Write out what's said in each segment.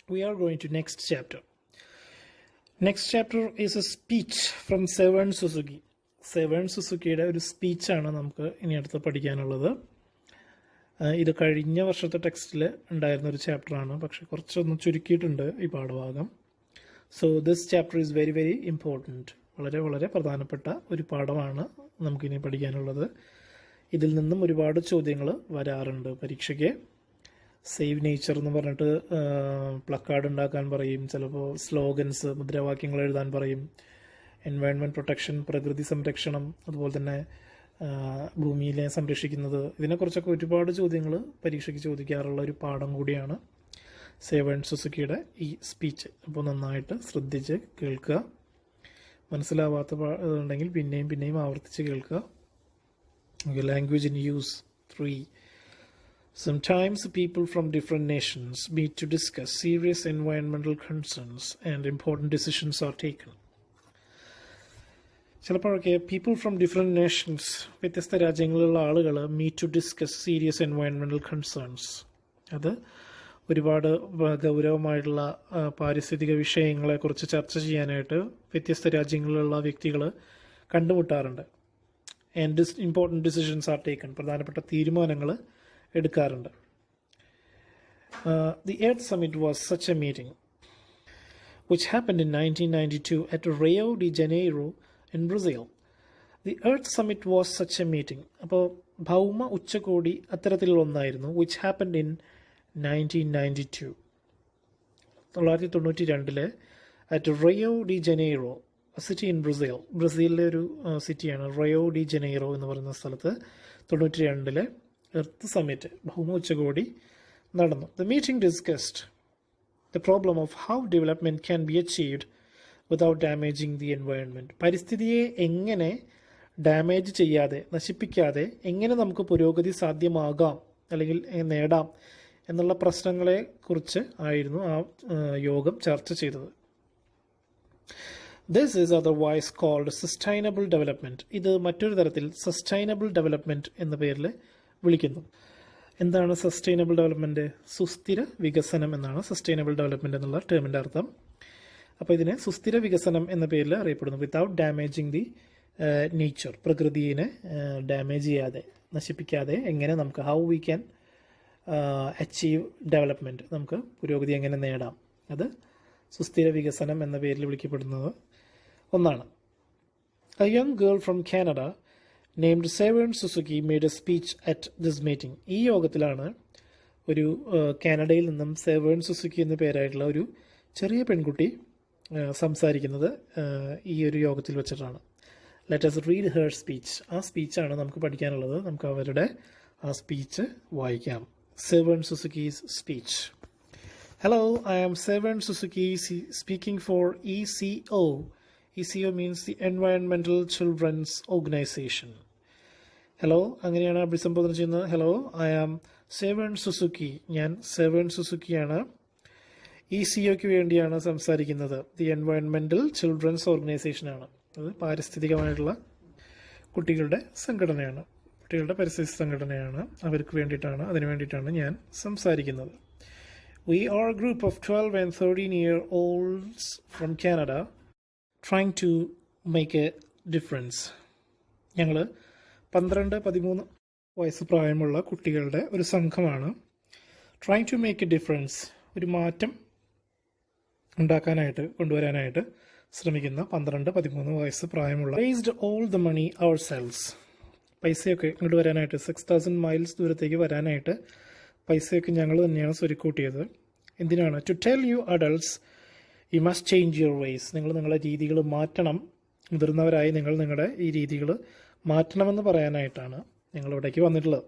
we are going to next chapter. Next chapter is a speech from Severn Suzuki. Severn Suzukiയുടെ ഒരു സ്പീച്ചാണ് നമുക്ക് ഇനി അടുത്ത് പഠിക്കാനുള്ളത്. ഇത് കഴിഞ്ഞ വർഷത്തെ ടെക്സ്റ്റിൽ ഉണ്ടായിരുന്ന ഒരു ചാപ്റ്ററാണ്, പക്ഷെ കുറച്ചൊന്ന് ചുരുക്കിയിട്ടുണ്ട് ഈ പാഠഭാഗം. So this chapter is very very important. വളരെ വളരെ പ്രധാനപ്പെട്ട ഒരു പാഠമാണ് നമുക്കിനി പഠിക്കാനുള്ളത്. ഇതിൽ നിന്നും ഒരുപാട് ചോദ്യങ്ങൾ വരാറുണ്ട് പരീക്ഷയ്ക്ക്. സേവ് നേച്ചർ എന്ന് പറഞ്ഞിട്ട് പ്ലക്കാർഡ് ഉണ്ടാക്കാൻ പറയും, ചിലപ്പോൾ സ്ലോഗൻസ് മുദ്രാവാക്യങ്ങൾ എഴുതാൻ പറയും. എൻവയോൺമെൻറ്റ് പ്രൊട്ടക്ഷൻ, പ്രകൃതി സംരക്ഷണം, അതുപോലെ തന്നെ ഭൂമിയിലെ സംരക്ഷിക്കുന്നത്, ഇതിനെക്കുറിച്ചൊക്കെ ഒരുപാട് ചോദ്യങ്ങൾ പരീക്ഷയ്ക്ക് ചോദിക്കാറുള്ള ഒരു പാഠം കൂടിയാണ് സേവൺ സുസുക്കിയുടെ ഈ സ്പീച്ച്. അപ്പോൾ നന്നായിട്ട് ശ്രദ്ധിച്ച് കേൾക്കുക. മനസ്സിലാവാത്ത ഉണ്ടെങ്കിൽ പിന്നെയും പിന്നെയും ആവർത്തിച്ച് കേൾക്കുക. Language in use 3. Sometimes people from different nations meet to discuss serious environmental concerns and important decisions are taken. ചിലപ്പോഴൊക്കെ പീപ്പിൾ ഫ്രം ഡിഫറെൻറ്റ് നേഷൻസ്, വ്യത്യസ്ത രാജ്യങ്ങളിലുള്ള ആളുകൾ meet to discuss serious environmental concerns. അത് ഒരുപാട് ഗൗരവമായിട്ടുള്ള പാരിസ്ഥിതിക വിഷയങ്ങളെക്കുറിച്ച് ചർച്ച ചെയ്യാനായിട്ട് വ്യത്യസ്ത രാജ്യങ്ങളിലുള്ള വ്യക്തികൾ കണ്ടുമുട്ടാറുണ്ട്. And important decisions are taken, പ്രധാനപ്പെട്ട തീരുമാനങ്ങൾ എടുക്കാറുണ്ട്. The Earth Summit was such a meeting, which happened in 1992 at Rio de Janeiro in Brazil. The Earth Summit was such a meeting. അപ്പോൾ ഭൗമ ഉച്ചകോടി അത്തരത്തിലുള്ള ഒന്നായിരുന്നു. which happened in 1992, 1992 at Rio de Janeiro, a city in Brazil. ബ്രസീലിലെ ഒരു സിറ്റിയാണ് Rayo de Janeiro എന്ന് പറയുന്ന സ്ഥലത്ത് 1992 എർത്ത് സമ്മിറ്റ്, ഭൗമ ഉച്ചകോടി നടന്നു. The meeting discussed the problem of how development can be achieved without damaging the environment. പരിസ്ഥിതിയെ എങ്ങനെ ഡാമേജ് ചെയ്യാതെ, നശിപ്പിക്കാതെ എങ്ങനെ നമുക്ക് പുരോഗതി സാധ്യമാകാം അല്ലെങ്കിൽ നേടാം എന്നുള്ള പ്രശ്നങ്ങളെ കുറിച്ച് ആയിരുന്നു ആ യോഗം ചർച്ച ചെയ്തത്. This is otherwise called sustainable development. ഇത് മറ്റൊരു തരത്തിൽ സസ്റ്റൈനബിൾ ഡെവലപ്മെൻറ്റ് എന്ന പേരിൽ വിളിക്കുന്നു. എന്താണ് സസ്റ്റൈനബിൾ ഡെവലപ്മെൻറ്റ്? സുസ്ഥിര വികസനം എന്നാണ് സസ്റ്റൈനബിൾ ഡെവലപ്മെൻറ്റ് എന്നുള്ള ടേമിൻ്റെ അർത്ഥം. അപ്പോൾ ഇതിനെ സുസ്ഥിര വികസനം എന്ന പേരിൽ അറിയപ്പെടുന്നു. വിത്തൗട്ട് ഡാമേജിങ് ദി നേച്ചർ, പ്രകൃതിയെ ഡാമേജ് ചെയ്യാതെ, നശിപ്പിക്കാതെ എങ്ങനെ നമുക്ക് how we can achieve development, നമുക്ക് പുരോഗതി എങ്ങനെ നേടാം, അത് സുസ്ഥിര വികസനം എന്ന പേരിൽ വിളിക്കപ്പെടുന്നത് ഒന്നാണ്. A young girl from Canada named Severn Suzuki made a speech at this meeting. ഈ യോഗത്തിലാണ് ഒരു കാനഡയിൽ നിന്നും സെവേൺ സുസുക്കി എന്ന പേരായിട്ടുള്ള ഒരു ചെറിയ പെൺകുട്ടി സംസാരിക്കുന്നത് ഈ ഒരു യോഗത്തിൽ വെച്ചിട്ടാണ്. Let us read her speech. ആ സ്പീച്ചാണ് നമുക്ക് പഠിക്കാനുള്ളത്. നമുക്ക് അവരുടെ ആ സ്പീച്ച് വായിക്കാം. Severn സുസുക്കീസ് speech. Hello, I am Severn Suzuki speaking for ECO. ECO means the Environmental Children's Organization. Hello, അങ്ങനെയാണ് അഭിസംബോധന ചെയ്യുന്നത്. Hello, I am seven Suzuki. ഞാൻ സെവൺ സുസുക്കിയാണ്. ECOയ്ക്ക് വേണ്ടിയാണ് സംസാരിക്കുന്നത്. The environmental children's ഓർഗനൈസേഷനാണ്. അത് പാരിസ്ഥിതികമായിട്ടുള്ള കുട്ടികളുടെ സംഘടനയാണ്, കുട്ടികളുടെ പരിസ്ഥിതി സംഘടനയാണ്. അവർക്ക് വേണ്ടിയിട്ടാണ്, അതിനു വേണ്ടിയിട്ടാണ് ഞാൻ സംസാരിക്കുന്നത്. We are a group of 12 and 13-year-olds from Canada trying to make a difference. ഞങ്ങൾ 12-13 വയസ്സ് പ്രായമുള്ള കുട്ടികളുടെ ഒരു സംഘമാണ്. Trying to make a difference, ഒരു മാറ്റം ഉണ്ടാക്കാനായിട്ട്, കൊണ്ടുവരാനായിട്ട് ശ്രമിക്കുന്ന 12-13 വയസ്സ് പ്രായമുള്ള. Raised all the money ourselves. പൈസയൊക്കെ ഇങ്ങോട്ട് വരാനായിട്ട്, 6000 മൈൽസ് ദൂരത്തേക്ക് വരാനായിട്ട് പൈസയൊക്കെ ഞങ്ങൾ തന്നെയാണ് സ്വരുക്കൂട്ടിയത്. എന്തിനാണ്? To tell you adults you must change your ways. നിങ്ങൾ നിങ്ങളുടെ രീതികൾ മാറ്റണം, മുതിർന്നവരായി നിങ്ങൾ നിങ്ങളുടെ ഈ രീതികൾ മാറ്റണമെന്ന് പറയാനായിട്ടാണ് ഞങ്ങൾ ഇവിടേക്ക് വന്നിട്ടുള്ളത്.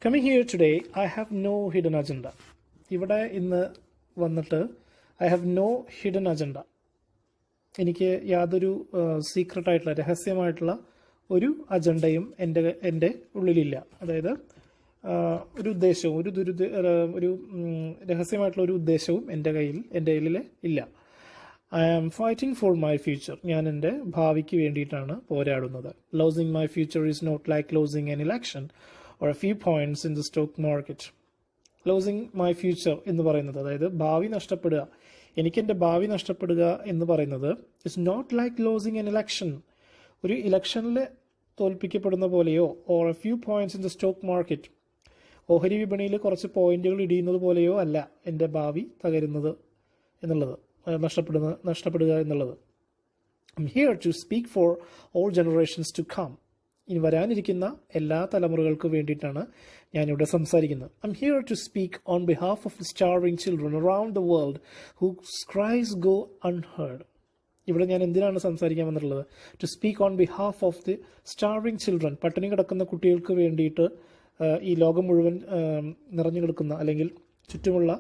Coming here today I have no hidden agenda. ഇവിടെ ഇന്ന് വന്നിട്ട് I have no hidden agenda. എനിക്ക് യാതൊരു സീക്രട്ടായിട്ടുള്ള, രഹസ്യമായിട്ടുള്ള ഒരു അജണ്ടയും എൻ്റെ ഉള്ളിലില്ല. അതായത് ഒരു ഉദ്ദേശവും, ഒരു രഹസ്യമായിട്ടുള്ള ഒരു ഉദ്ദേശവും എൻ്റെ കയ്യിൽ ഇല്ല. I am fighting for my future. ഞാൻ എൻ്റെ ഭാവിക്ക് വേണ്ടിയിട്ടാണ് പോരാടുന്നത്. Losing my future is not like losing an election or a few points in the stock market. Losing my future എന്ന് പറയുന്നത്, അതായത് ഭാവി നഷ്ടപ്പെടുക, എനിക്കെൻ്റെ ഭാവി നഷ്ടപ്പെടുക എന്ന് പറയുന്നത് it's not like losing an election, ഒരു ഇലക്ഷനിൽ തോൽപ്പിക്കപ്പെടുന്ന പോലെയോ or a few points in the stock market, ഓഹരി വിപണിയിൽ കുറച്ച് പോയിന്റുകൾ ഇടിയുന്നത് പോലെയോ അല്ല എൻ്റെ ഭാവി തകരുന്നത് എന്നുള്ളത്, നഷ്ടപ്പെടുക എന്നുള്ളത്. I am here to speak for all generations to come, ഇനി വരാനിരിക്കുന്ന എല്ലാ തലമുറകൾക്കും വേണ്ടിയിട്ടാണ് ഞാനിവിടെ സംസാരിക്കുന്നത്. I am here to speak on behalf of starving children around the world whose cries go unheard. ഇവിടെ ഞാൻ എന്തിനാണ് സംസാരിക്കാൻ വന്നിട്ടുള്ളത്? To speak on behalf of the starving children, പട്ടിണി കിടക്കുന്ന കുട്ടികൾക്ക് വേണ്ടിയിട്ട്, ഈ ലോകം മുഴുവൻ നിറഞ്ഞു കിടക്കുന്ന അല്ലെങ്കിൽ ചുറ്റുമുള്ള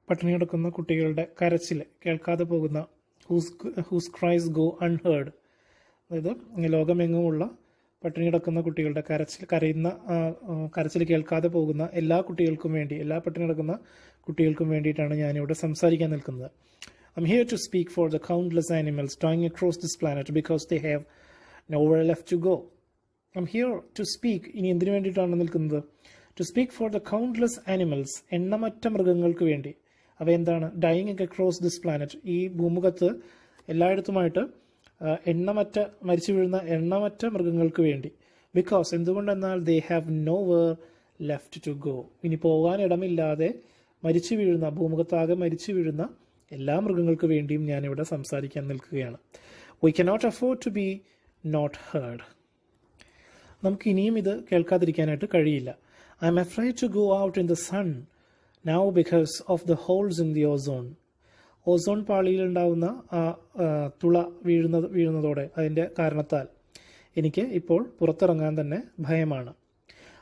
പട്ടിണി കിടക്കുന്ന കുട്ടികളുടെ കരച്ചിൽ കേൾക്കാതെ പോകുന്ന, ഹൂസ് ക്രൈസ് ഗോ അൺഹേർഡ്, അതായത് ലോകമെങ്ങുമുള്ള പട്ടിണി കിടക്കുന്ന കുട്ടികളുടെ കരച്ചിൽ കേൾക്കാതെ പോകുന്ന എല്ലാ കുട്ടികൾക്കും വേണ്ടി, എല്ലാ പട്ടിണി കിടക്കുന്ന കുട്ടികൾക്കും വേണ്ടിയിട്ടാണ് ഞാനിവിടെ സംസാരിക്കാൻ നിൽക്കുന്നത്. I'm here to speak for the countless animals dying across this planet because they have nowhere left to go. I'm here to speak, ഇനി എന്തിനു വേണ്ടിയിട്ടാണ് നിൽക്കുന്നത്? To speak for the countless animals, എണ്ണമറ്റ മൃഗങ്ങൾക്ക് വേണ്ടി. അവ എന്താണ്? ഡൈയിങ് അക്രോസ് ദിസ് പ്ലാനറ്റ്, ഈ ഭൂമുഖത്ത് എല്ലായിടത്തുമായിട്ട് മരിച്ചു വീഴുന്ന എണ്ണമറ്റ മൃഗങ്ങൾക്ക് വേണ്ടി. ബിക്കോസ് എന്തുകൊണ്ടെന്നാൽ they have nowhere left to go, ഇനി പോകാൻ ഇടമില്ലാതെ ഭൂമുഖത്താകെ മരിച്ചു വീഴുന്ന എല്ലാ മൃഗങ്ങൾക്ക് വേണ്ടിയും ഞാനിവിടെ സംസാരിക്കാൻ നിൽക്കുകയാണ്. We cannot afford to be not heard. നമുക്ക് ഇനിയും ഇത് കേൾക്കാതിരിക്കാനായിട്ട് കഴിയില്ല. I am afraid to go out in the sun now because of the holes in the ozone. Ozone പാളിയിലുണ്ടാവുന്ന തുള വീഴുന്നതോടെ, അതിൻ്റെ കാരണത്താൽ എനിക്ക് ഇപ്പോൾ പുറത്തിറങ്ങാൻ തന്നെ ഭയമാണ്.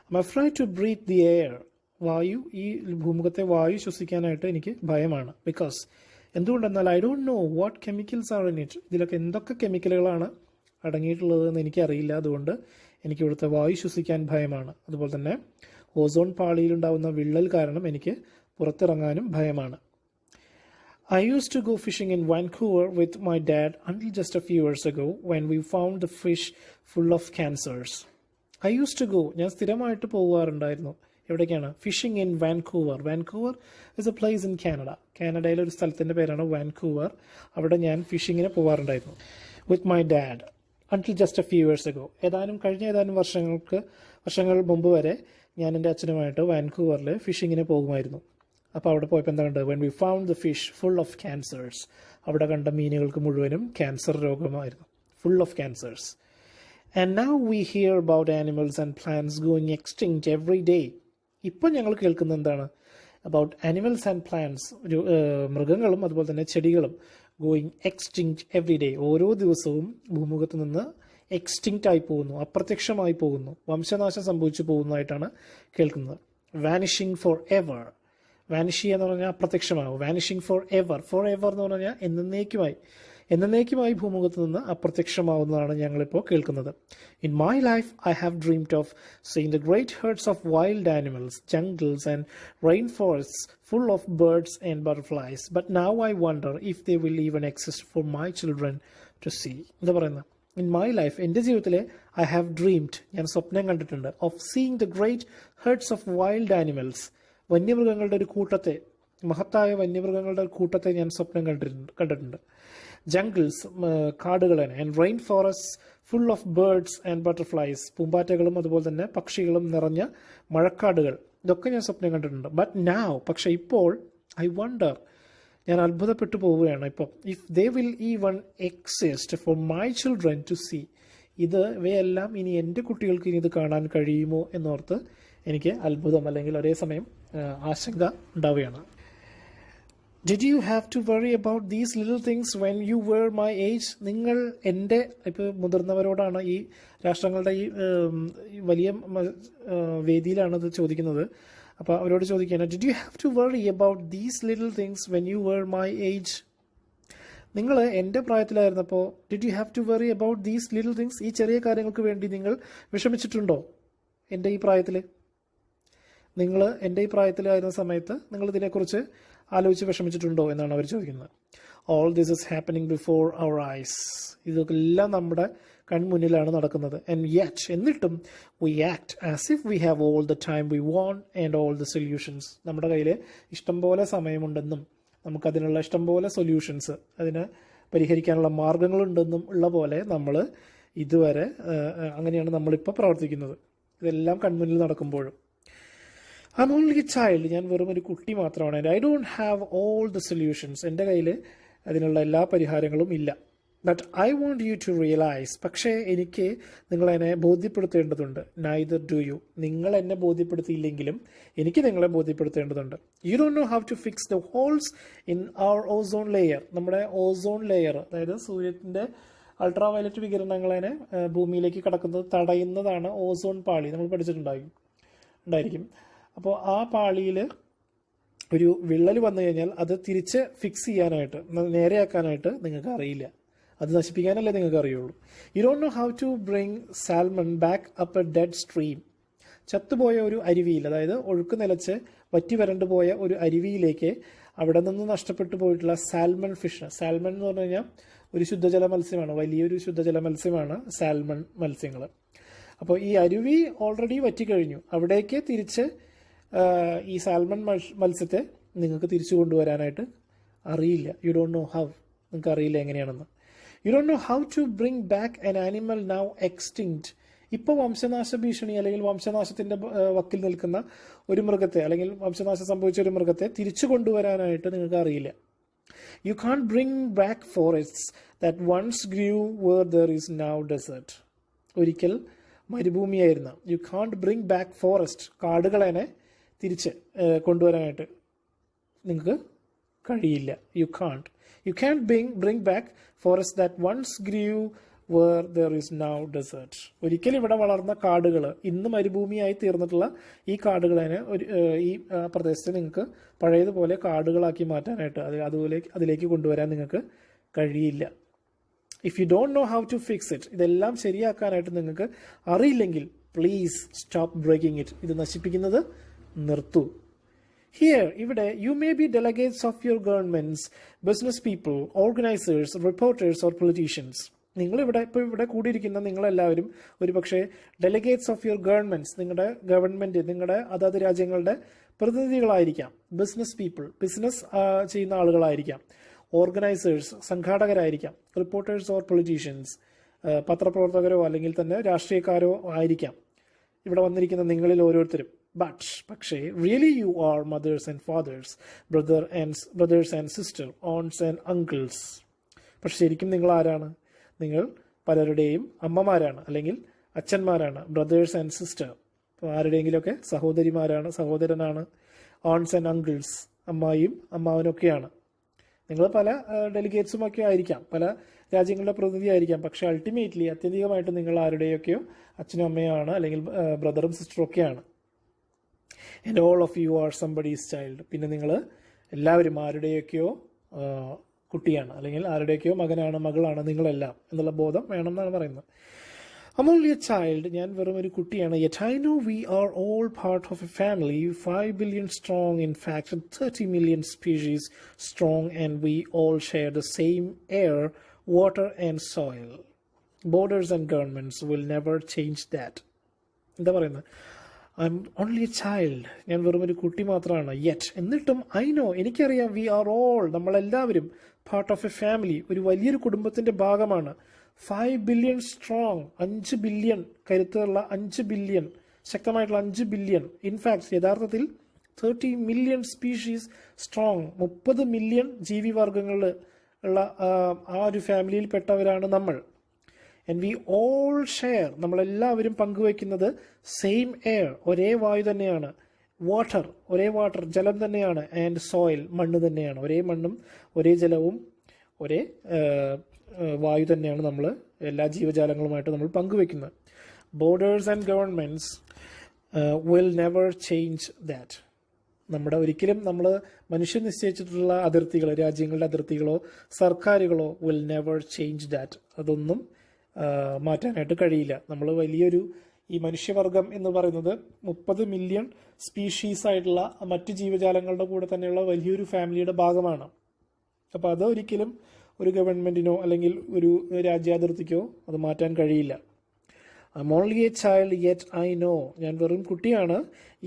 I'm afraid to breathe the air. ഈ ഭൂമുഖത്തെ വായു ശ്വസിക്കാനായിട്ട് എനിക്ക് ഭയമാണ്. ബിക്കോസ് എന്തുകൊണ്ടെന്നാൽ I don't know what chemicals are in it. ഇതിലൊക്കെ എന്തൊക്കെ കെമിക്കലുകളാണ് അടങ്ങിയിട്ടുള്ളതെന്ന് എനിക്കറിയില്ല. അതുകൊണ്ട് എനിക്ക് ഇവിടുത്തെ വായു ശ്വസിക്കാൻ ഭയമാണ്. അതുപോലെ തന്നെ ഓസോൺ പാളിയിലുണ്ടാവുന്ന വിള്ളൽ കാരണം എനിക്ക് പുറത്തിറങ്ങാനും ഭയമാണ്. I used to go fishing in Vancouver with my dad until just a few years ago when we found the fish full of cancers. I used to go, ഞാൻ സ്ഥിരമായിട്ട് പോകാറുണ്ടായിരുന്നു. എവിടേക്കാണ്? Phishing in Vancouver. Vancouver is A place in Canada. കാനഡയിലെ ഒരു സ്ഥലത്തിൻ്റെ പേരാണ് Vancouver. അവിടെ ഞാൻ ഫിഷിങ്ങിന് പോകാറുണ്ടായിരുന്നു. With my dad until just A few years ago. കഴിഞ്ഞ ഏതാനും വർഷങ്ങൾ മുമ്പ് വരെ ഞാൻ എൻ്റെ അച്ഛനുമായിട്ട് വാൻകൂവറിൽ ഫിഷിങ്ങിന് പോകുമായിരുന്നു. അപ്പോൾ അവിടെ പോയപ്പോൾ എന്താ കണ്ടത്? When we found the fish full of cancers. അവിടെ കണ്ട മീനുകൾക്ക് മുഴുവനും cancer രോഗമായിരുന്നു. Full of cancers. And now we here about animals and plants going extinct every day. ഇപ്പം ഞങ്ങൾ കേൾക്കുന്നത് എന്താണ്? അബൌട്ട് ആനിമൽസ് ആൻഡ് പ്ലാന്റ്സ്, മൃഗങ്ങളും അതുപോലെ തന്നെ ചെടികളും ഗോയിങ് എക്സ്റ്റിങ്ക്റ്റ് എവറി ഡേ. ഓരോ ദിവസവും ഭൂമുഖത്ത് നിന്ന് എക്സ്റ്റിങ്ക്റ്റ് ആയി പോകുന്നു, അപ്രത്യക്ഷമായി പോകുന്നു, വംശനാശം സംഭവിച്ചു പോകുന്നതായിട്ടാണ് കേൾക്കുന്നത്. Vanishing for ever. വാനിഷ് എന്ന് പറഞ്ഞാൽ അപ്രത്യക്ഷമാകും. Vanishing for ever. For ever എന്ന് പറഞ്ഞാൽ എന്നേക്കുമായി ഭൂമുഖത്ത് നിന്ന് അപ്രത്യക്ഷമാവുന്നതാണ് ഞങ്ങളിപ്പോൾ കേൾക്കുന്നത്. In my life I have dreamed of seeing the great ഹെർഡ്സ് of wild animals, jungles and rain forests full of birds and butterflies. But now I wonder if they will even exist for my children to see. എന്താ പറയുന്നത്? In my life, എൻ്റെ ജീവിതത്തിലെ I have dreamed, ഞാൻ സ്വപ്നം കണ്ടിട്ടുണ്ട്, of seeing the great ഹെർഡ്സ് of wild animals, വന്യമൃഗങ്ങളുടെ ഒരു കൂട്ടത്തെ, മഹത്തായ വന്യമൃഗങ്ങളുടെ ഒരു കൂട്ടത്തെ ഞാൻ സ്വപ്നം കണ്ടിട്ടുണ്ട്. Jungles, കാടുകളെ, and rain forest full of birds and butterflies, പൂമ്പാറ്റകളും അതുപോലെ തന്നെ പക്ഷികളും നിറഞ്ഞ മഴക്കാടുകൾ, ഇതൊക്കെ ഞാൻ സ്വപ്നം കണ്ടിട്ടുണ്ട്. ബട്ട് നൗ, പക്ഷെ ഇപ്പോൾ, ഐ വണ്ടർ, ഞാൻ അത്ഭുതപ്പെട്ടു പോവുകയാണ് ഇപ്പോൾ. If they will even exist for my children to see. ഇവയെല്ലാം ഇനി എൻ്റെ കുട്ടികൾക്ക് ഇനി ഇത് കാണാൻ കഴിയുമോ എന്നോർത്ത് എനിക്ക് അത്ഭുതം അല്ലെങ്കിൽ ഒരേ സമയം ആശങ്ക ഉണ്ടാവുകയാണ്. Did you have to worry about these little things when you were my age? നിങ്ങൾ എൻ്റെ, ഇപ്പോൾ മുതിർന്നവരോടാണ്, ഈ രാഷ്ട്രങ്ങളുടെ ഈ വലിയ വേദിയിലാണ് ഇത് ചോദിക്കുന്നത്. അപ്പോൾ അവരോട് ചോദിക്കുകയാണ്, Did you have to worry about these little things when you were my age? നിങ്ങൾ എൻ്റെ പ്രായത്തിലായിരുന്നപ്പോൾ Did you have to worry about these little things? ഈ ചെറിയ കാര്യങ്ങൾക്ക് വേണ്ടി നിങ്ങൾ വിഷമിച്ചിട്ടുണ്ടോ? എൻ്റെ ഈ പ്രായത്തിൽ, നിങ്ങൾ എൻ്റെ ഈ പ്രായത്തിലായിരുന്ന സമയത്ത് നിങ്ങൾ ഇതിനെക്കുറിച്ച് ആലോചിച്ച് വിഷമിച്ചിട്ടുണ്ടോ എന്നാണ് അവർ ചോദിക്കുന്നത്. All this is happening before our eyes. ഇതൊക്കെല്ലാം നമ്മുടെ കൺമുന്നിലാണ് നടക്കുന്നത്. ആൻഡ് യെറ്റ് എന്നിട്ടും V act as if we have all the time we want and all the solutions. നമ്മുടെ കയ്യിൽ ഇഷ്ടംപോലെ സമയമുണ്ടെന്നും നമുക്കതിനുള്ള ഇഷ്ടംപോലെ സൊല്യൂഷൻസ്, അതിന് പരിഹരിക്കാനുള്ള മാർഗങ്ങളുണ്ടെന്നും ഉള്ള പോലെ നമ്മൾ ഇതുവരെ അങ്ങനെയാണ് നമ്മളിപ്പോൾ പ്രവർത്തിക്കുന്നത്. ഇതെല്ലാം കൺമുന്നിൽ നടക്കുമ്പോഴും. I am only a child, ഞാൻ വെറും ഒരു കുട്ടി മാത്രമാണ്. And I don't have all the solutions, എൻ്റെ കയ്യിൽ അതിനുള്ള എല്ലാ പരിഹാരങ്ങളും ഇല്ല. But I want you to realise, പക്ഷേ എനിക്ക് നിങ്ങളെന്നെ ബോധ്യപ്പെടുത്തേണ്ടതുണ്ട്. നൈദർ ഡു യു, നിങ്ങൾ എന്നെ ബോധ്യപ്പെടുത്തിയില്ലെങ്കിലും എനിക്ക് നിങ്ങളെ ബോധ്യപ്പെടുത്തേണ്ടതുണ്ട്. U don't know how to fix the holes in our ozone layer, നമ്മുടെ ഓസോൺ ലെയർ, അതായത് സൂര്യൻ്റെ അൾട്രാ വയലറ്റ് വികിരണങ്ങളെ ഭൂമിയിലേക്ക് കടക്കുന്നത് തടയുന്നതാണ് ഓസോൺ പാളി, നമ്മൾ പഠിച്ചിട്ടുണ്ടായിരിക്കും. അപ്പോൾ ആ പാളിയിൽ ഒരു വിള്ളൽ വന്നു കഴിഞ്ഞാൽ അത് തിരിച്ച് ഫിക്സ് ചെയ്യാനായിട്ട്, നേരെയാക്കാനായിട്ട് നിങ്ങൾക്ക് അറിയില്ല. അത് നശിപ്പിക്കാനല്ലേ നിങ്ങൾക്ക് അറിയുള്ളൂ. U don't know how to bring salmon back up A dead stream, ചത്തുപോയ ഒരു അരുവിയിൽ, അതായത് ഒഴുക്ക് നിലച്ച് വറ്റി വരണ്ടു പോയ ഒരു അരുവിയിലേക്ക് അവിടെ നിന്ന് നഷ്ടപ്പെട്ടു പോയിട്ടുള്ള സാൽമൺ ഫിഷ്. സാൽമൺ എന്ന് പറഞ്ഞു കഴിഞ്ഞാൽ ഒരു ശുദ്ധജല മത്സ്യമാണ്, വലിയൊരു ശുദ്ധജല മത്സ്യമാണ് സാൽമൺ മത്സ്യങ്ങൾ. അപ്പോൾ ഈ അരുവി ഓൾറെഡി വറ്റിക്കഴിഞ്ഞു, അവിടേക്ക് തിരിച്ച് ഈ സാൽമൺ മത്സ്യത്തെ നിങ്ങൾക്ക് തിരിച്ചു കൊണ്ടുവരാനായിട്ട് അറിയില്ല. യു ഡോണ്ട് നോ ഹൗ, നിങ്ങൾക്ക് അറിയില്ല എങ്ങനെയാണെന്ന്. You don't know how to bring back an animal now extinct, ഇപ്പോൾ വംശനാശ ഭീഷണി അല്ലെങ്കിൽ വംശനാശത്തിൻ്റെ വക്കിൽ നിൽക്കുന്ന ഒരു മൃഗത്തെ, അല്ലെങ്കിൽ വംശനാശം സംഭവിച്ച ഒരു മൃഗത്തെ തിരിച്ചു കൊണ്ടുവരാനായിട്ട് നിങ്ങൾക്ക് അറിയില്ല. U can't bring back forests that once Gru where there is now desert, ഒരിക്കൽ മരുഭൂമിയായിരുന്ന, U can't bring back forest, കാടുകളെ തിരിച്ച് കൊണ്ടുവരാനായിട്ട് നിങ്ങൾക്ക് കഴിയില്ല. U can't bring back forest that once Gru where there is now desert. ഒരിക്കലും ഇവിടെ വളർന്ന കാടുകൾ ഇന്ന് മരുഭൂമിയായി തീർന്നിട്ടുള്ള ഈ കാടുകളെ ഈ പ്രദേശത്തെ നിങ്ങൾക്ക് പഴയതുപോലെ കാടുകളാക്കി മാറ്റാനായിട്ട്, അതിലേക്ക് കൊണ്ടുവരാൻ നിങ്ങൾക്ക് കഴിയില്ല. If you don't know how to fix it, ഇതെല്ലാം ശരിയാക്കാനായിട്ട് നിങ്ങൾക്ക് അറിയില്ലെങ്കിൽ പ്ലീസ് സ്റ്റോപ്പ് ബ്രേക്കിംഗ് ഇറ്റ്, ഇത് നശിപ്പിക്കുന്നത് നിർത്തൂ. Here, ഇവിടെ you may be delegates of your governments, business people, organizers, reporters or politicians. ഇവിടെ കൂടിയിരിക്കുന്ന നിങ്ങളെല്ലാവരും ഒരു പക്ഷേ ഡെലിഗേറ്റ്സ് ഓഫ് യുവർ ഗവൺമെന്റ്സ്, നിങ്ങളുടെ ഗവൺമെന്റ്, നിങ്ങളുടെ അതാത് രാജ്യങ്ങളുടെ പ്രതിനിധികളായിരിക്കാം. ബിസിനസ് പീപ്പിൾ, ബിസിനസ് ചെയ്യുന്ന ആളുകളായിരിക്കാം. ഓർഗനൈസേഴ്സ്, സംഘാടകരായിരിക്കാം. റിപ്പോർട്ടേഴ്സ് ഓർ പൊളിറ്റീഷ്യൻസ്, പത്രപ്രവർത്തകരോ അല്ലെങ്കിൽ തന്നെ രാഷ്ട്രീയക്കാരോ ആയിരിക്കാം ഇവിടെ വന്നിരിക്കുന്ന നിങ്ങളിൽ ഓരോരുത്തരും. പക്ഷേ really you are mothers and fathers, brothers and sister, ons and uncles. പക്ഷെ ശരിക്കും നിങ്ങൾ ആരാണ്? നിങ്ങൾ പലരുടെയും അമ്മമാരാണ് അല്ലെങ്കിൽ അച്ഛന്മാരാണ്. ബ്രദേഴ്സ് ആൻഡ് സിസ്റ്റർ, ആരുടെയെങ്കിലുമൊക്കെ സഹോദരിമാരാണ്, സഹോദരനാണ്. Ons and uncles, അമ്മായിയും അമ്മാവനൊക്കെയാണ്. നിങ്ങൾ പല ഡെലിഗേറ്റ്സും ഒക്കെ ആയിരിക്കാം, പല രാജ്യങ്ങളുടെ പ്രതിനിധി ആയിരിക്കാം. പക്ഷെ അൾട്ടിമേറ്റ്ലി അത്യന്തികമായിട്ട് നിങ്ങൾ ആരുടെയൊക്കെയോ അച്ഛനും അമ്മയാണ് അല്ലെങ്കിൽ ബ്രദറും സിസ്റ്ററും ഒക്കെയാണ്. And all of you are somebody's child. പിന്നെ നിങ്ങൾ എല്ലാവരും ആരുടെയൊക്കെയോ കുട്ടിയാണ് അല്ലെങ്കിൽ ആരുടെയൊക്കെയോ മകനാണ്, മകളാണ് നിങ്ങളെല്ലാം എന്നുള്ള ബോധം വേണം എന്നാണ് പറയുന്നത്. I'm only a child, ഞാൻ വെറും ഒരു കുട്ടിയാണ്. Yet I know we are all part of a family, 5 billion strong, in fact 30 million species strong, and we all share the same air, water and soil. Borders and governments will never change that. എന്താ പറയുന്നത്? I'm only a child, ഞാൻ വെറും ഒരു കുട്ടി മാത്രമാണ്. Yet എന്നിട്ടും I know, എനിക്കറിയാം, we are all, നമ്മളെല്ലാവരും part of a family, ഒരു വലിയൊരു കുടുംബത്തിന്റെ ഭാഗമാണ്. 5 billion സ്ട്രോങ്, 5 ബില്യൺ കരുത്തുള്ള, 5 ബില്യൺ ശക്തമായിട്ടുള്ള 5 ബില്യൺ. ഇൻഫാക്ട് യഥാർത്ഥത്തിൽ 30 മില്യൺ സ്പീഷീസ് സ്ട്രോങ്, 30 മില്യൺ ജീവിവർഗങ്ങൾ ഉള്ള ആ ഒരു ഫാമിലിയിൽ പെട്ടവരാണ് നമ്മൾ. ആൻഡ് വി ഓൾ ഷെയർ, നമ്മളെല്ലാവരും പങ്കുവയ്ക്കുന്നത് സെയിം എയർ, ഒരേ വായു തന്നെയാണ്. വാട്ടർ, ഒരേ വാട്ടർ, ജലം തന്നെയാണ്. ആൻഡ് സോയിൽ, മണ്ണ് തന്നെയാണ്. ഒരേ മണ്ണും ഒരേ ജലവും ഒരേ വായു തന്നെയാണ് നമ്മൾ എല്ലാ ജീവജാലങ്ങളുമായിട്ട് നമ്മൾ പങ്കുവെക്കുന്നത്. Borders and governments will never change that. ഒരിക്കലും നമ്മൾ മനുഷ്യൻ നിശ്ചയിച്ചിട്ടുള്ള അതിർത്തികൾ, രാജ്യങ്ങളുടെ അതിർത്തികളോ സർക്കാരുകളോ വിൽ നെവർ ചേഞ്ച് ദാറ്റ്. അതൊന്നും മാറ്റാനായിട്ട് കഴിയില്ല. നമ്മൾ വലിയൊരു ഈ മനുഷ്യവർഗം എന്ന് പറയുന്നത് 30 മില്യൺ സ്പീഷീസ് ആയിട്ടുള്ള മറ്റ് ജീവജാലങ്ങളുടെ കൂടെ തന്നെയുള്ള വലിയൊരു ഫാമിലിയുടെ ഭാഗമാണ്. അപ്പോൾ അതൊരിക്കലും ഒരു ഗവൺമെൻറ്റിനോ അല്ലെങ്കിൽ ഒരു രാജ്യാതിർത്തിക്കോ അത് മാറ്റാൻ കഴിയില്ല. I am only a child yet I know. ഞാൻ വെറും കുട്ടിയാണ്,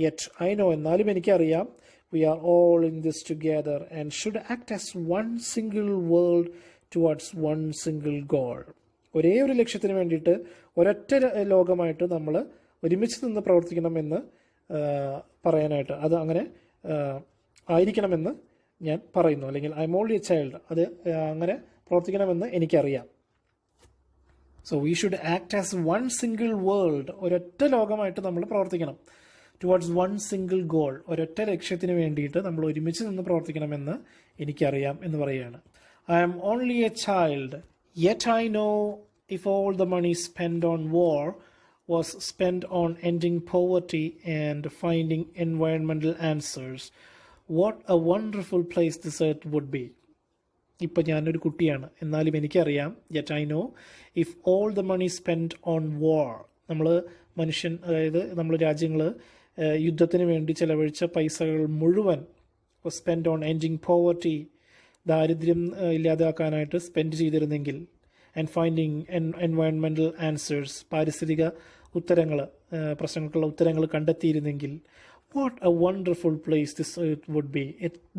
യെറ്റ് ഐ നോ, എന്നാലും എനിക്കറിയാം. We are all in this together and should act as one single world towards one single goal. ഒരേ ഒരു ലക്ഷ്യത്തിന് വേണ്ടിയിട്ട് ഒരൊറ്റ ലോകമായിട്ട് നമ്മൾ ഒരുമിച്ച് നിന്ന് പ്രവർത്തിക്കണമെന്ന് പറയാനായിട്ട്, അത് അങ്ങനെ ആയിരിക്കണമെന്ന് ഞാൻ പറയുന്നു. അല്ലെങ്കിൽ I am only a child, അത് അങ്ങനെ പ്രവർത്തിക്കണമെന്ന് എനിക്കറിയാം. So we should act as one single world, ഒരൊറ്റ ലോകമായിട്ട് നമ്മൾ പ്രവർത്തിക്കണം. ടുവാർഡ്സ് വൺ സിംഗിൾ ഗോൾ, ഒരൊറ്റ ലക്ഷ്യത്തിന് വേണ്ടിയിട്ട് നമ്മൾ ഒരുമിച്ച് നിന്ന് പ്രവർത്തിക്കണമെന്ന് എനിക്കറിയാം എന്ന് പറയുകയാണ്. I am only a child yet I know if all the money spend on war was spent on ending poverty and finding environmental answers, what a wonderful place this earth would be. ഇപ്പം ഞാനൊരു കുട്ടിയാണ്, എന്നാലും എനിക്കറിയാം. Yet I know if all the money spend on war, നമ്മൾ മനുഷ്യൻ, അതായത് നമ്മൾ രാജ്യങ്ങൾ യുദ്ധത്തിന് വേണ്ടി ചെലവഴിച്ച പൈസകൾ മുഴുവൻ സ്പെൻഡ് ഓൺ എൻഡിങ് പോവർട്ടി, ദാരിദ്ര്യം ഇല്ലാതാക്കാനായിട്ട് സ്പെൻഡ് ചെയ്തിരുന്നെങ്കിൽ, ആൻഡ് ഫൈൻഡിങ് എൻവയൺമെൻറ്റൽ ആൻസേഴ്സ്, പാരിസ്ഥിതിക ഉത്തരങ്ങൾ, പ്രശ്നങ്ങൾക്കുള്ള ഉത്തരങ്ങൾ കണ്ടെത്തിയിരുന്നെങ്കിൽ, what A wonderful place this earth would be.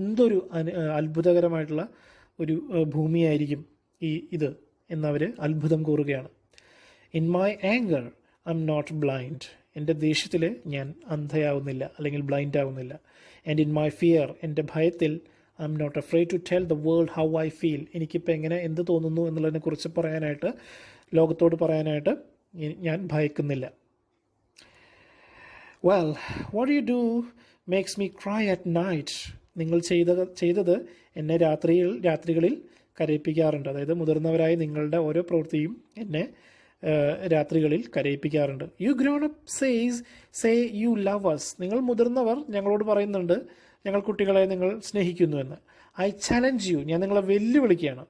എന്തൊരു അത്ഭുതകരമായിട്ടുള്ള ഒരു ഭൂമിയായിരിക്കും ഇത് എന്നവർ അത്ഭുതം കൂറുകയാണ്. In my anchor I am not blind, എൻ്റെ ദേഷ്യത്തിൽ ഞാൻ അന്ധയാവുന്നില്ല അല്ലെങ്കിൽ ബ്ലൈൻഡ് ആവുന്നില്ല. ആൻഡ് ഇൻ മൈ ഫിയർ, എൻ്റെ ഭയത്തിൽ I am not afraid to tell the world how I feel, എനിക്കിപ്പോൾ എങ്ങനെ എന്ത് തോന്നുന്നു എന്നുള്ളതിനെക്കുറിച്ച് പറയാനായിട്ട്, ലോകത്തോട് പറയാനായിട്ട് ഞാൻ ഭയക്കുന്നില്ല. Well, what you do makes me cry at night. നിങ്ങൾ ചെയ്തത് എന്നെ രാത്രികളിൽ കരയിപ്പിക്കാറുണ്ട്. അതായത് മുതിർന്നവരായ നിങ്ങളുടെ ഓരോ പ്രവൃത്തിയും എന്നെ രാത്രികളിൽ കരയിപ്പിക്കാറുണ്ട്. You grown up say you love us. നിങ്ങൾ മുതിർന്നവർ ഞങ്ങളോട് പറയുന്നുണ്ട് ഞങ്ങൾ കുട്ടികളെ നിങ്ങൾ സ്നേഹിക്കുന്നുവെന്ന്. ഐ ചലഞ്ച് യു, ഞാൻ നിങ്ങളെ വെല്ലുവിളിക്കുകയാണ്.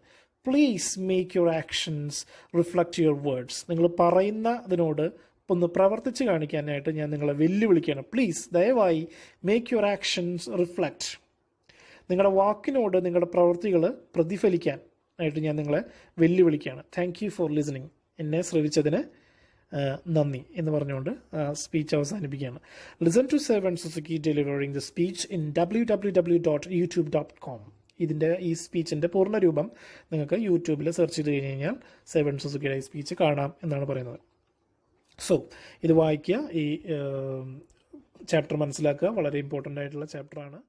Please make your actions reflect your words. നിങ്ങൾ പറയുന്നതിനോട് ഒന്ന് പ്രവർത്തിച്ച് കാണിക്കാനായിട്ട് ഞാൻ നിങ്ങളെ വെല്ലുവിളിക്കുകയാണ്. പ്ലീസ്, ദയവായി മേക്ക് യുവർ ആക്ഷൻസ് റിഫ്ലക്റ്റ്. നിങ്ങളുടെ വാക്കിനോട് നിങ്ങളുടെ പ്രവൃത്തികൾ പ്രതിഫലിക്കാൻ ആയിട്ട് ഞാൻ നിങ്ങളെ വെല്ലുവിളിക്കുകയാണ്. Thank you for listening. എന്നെ ശ്രവിച്ചതിന് നന്ദി എന്ന് പറഞ്ഞുകൊണ്ട് സ്പീച്ച് അവസാനിപ്പിക്കുകയാണ്. Listen to seven Suzuki delivering the speech in www.youtube.com. ഈ സ്പീച്ചിൻ്റെ പൂർണ്ണരൂപം നിങ്ങൾക്ക് യൂട്യൂബിൽ സെർച്ച് ചെയ്ത് കഴിഞ്ഞ് കഴിഞ്ഞാൽ സെവൻ സുസുക്കിയുടെ ഈ സ്പീച്ച് കാണാം എന്നാണ് പറയുന്നത്. സോ ഇത് വായിക്കുക, ഈ ചാപ്റ്റർ മനസ്സിലാക്കുക, വളരെ ഇമ്പോർട്ടൻ്റ് ആയിട്ടുള്ള ചാപ്റ്ററാണ്.